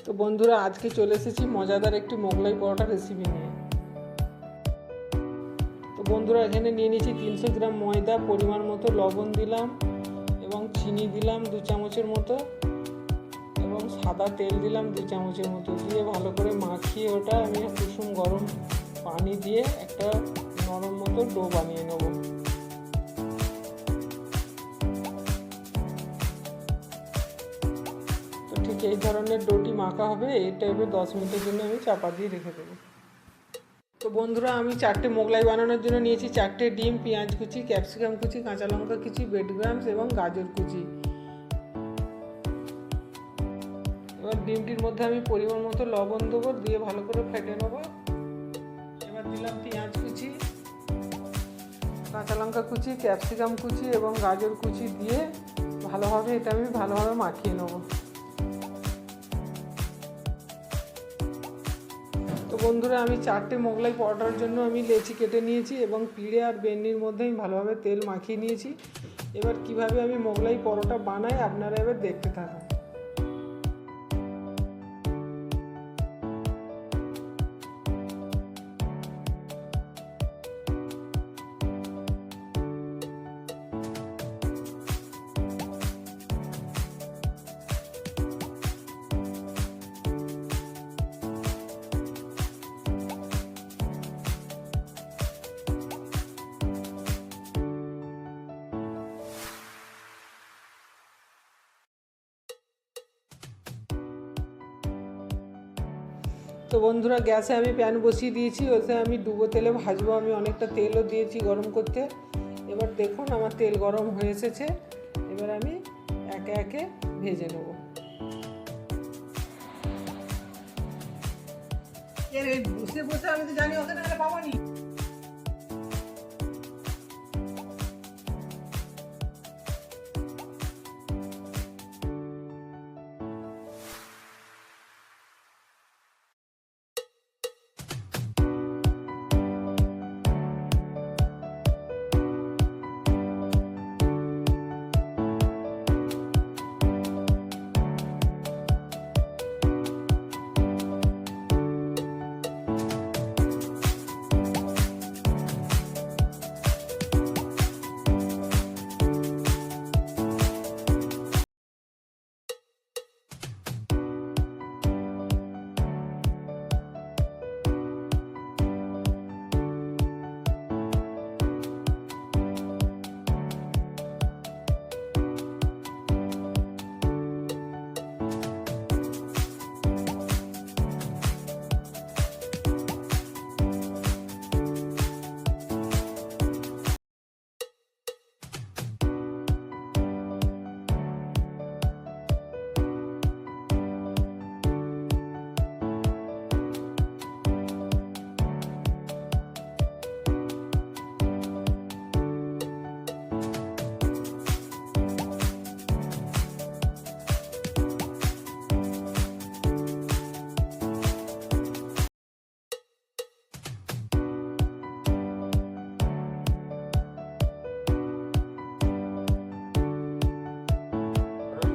তো বন্ধুরা, আজকে চলে এসেছি মজাদার একটি মোগলাই পরোটা রেসিপি নিয়ে। তো বন্ধুরা, এখানে নিয়ে নিয়েছি 300 গ্রাম ময়দা, পরিমাণ মতো লবণ দিলাম এবং চিনি দিলাম 2 চামচের মতো এবং সাদা তেল দিলাম 2 চামচের মতো, দিয়ে ভালো করে মাখিয়ে ওটা আমি কুসুম গরম পানি দিয়ে একটা নরম মতো ডো বানিয়ে নেব। তো ঠিক এই ধরনের ডোটি মাখা হবে। এই টাইপের 10 মিনিটের জন্য আমি চাপা দিয়ে রেখে দেবো। তো বন্ধুরা, আমি 4টে মোগলাই বানানোর জন্য নিয়েছি 4টে ডিম, পেঁয়াজ কুচি, ক্যাপসিকাম কুচি, কাঁচা লঙ্কা কুচি, ব্রেডক্রাম্বস এবং গাজর কুচি। এবার ডিমটির মধ্যে আমি পরিমাণ মতো লবণ দেবো, দিয়ে ভালো করে ফেটে নেবো। এবার দিলাম পেঁয়াজ কুচি, কাঁচা লঙ্কা কুচি, ক্যাপসিকাম কুচি এবং গাজর কুচি দিয়ে ভালোভাবে এটা আমি ভালোভাবে মাখিয়ে নেবো। তো বন্ধুরা, আমি 4টে মোগলাই পরোটার জন্য আমি লেচি কেটে নিয়েছি এবং পিঁড়ে আর বেন্নির মধ্যে আমি ভালোভাবে তেল মাখিয়ে নিয়েছি। এবার কিভাবে আমি মোগলাই পরোটা বানাই আপনারা এবার দেখতে থাকুন। তো বন্ধুরা, গ্যাসে আমি প্যান বসিয়ে দিয়েছি, ওতে আমি ডুবো তেলে ভাজবো। আমি অনেকটা তেলও দিয়েছি গরম করতে। এবার দেখুন আমার তেল গরম হয়ে এসেছে। এবার আমি একে একে ভেজে নেব। বসে বসে আমি তো জানি ওখানে পাবানি।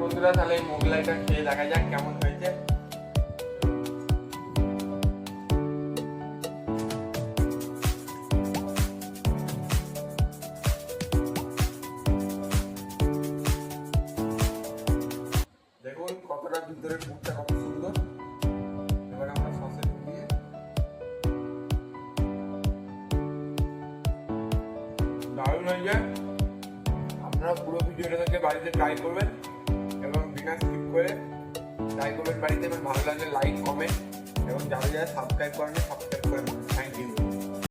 বন্ধুরা, তাহলে এই মোগলাইটা খেয়ে দেখা যাক কেমন হয়েছে। দেখুন কতটা ভিতরে পুরটা কত সুন্দর। এবার আমরা সসে দিয়ে দারুণ হয়েছে। আপনারা পুরো ভিডিওটা থেকে বাড়িতে ট্রাই করবেন এবং বিনা স্কিপ করে ট্রাই করবেন বাড়িতে। এবং ভালো লাগলে লাইক, কমেন্ট এবং যারা যারা সাবস্ক্রাইব করেন সাবস্ক্রাইব করে নেবেন।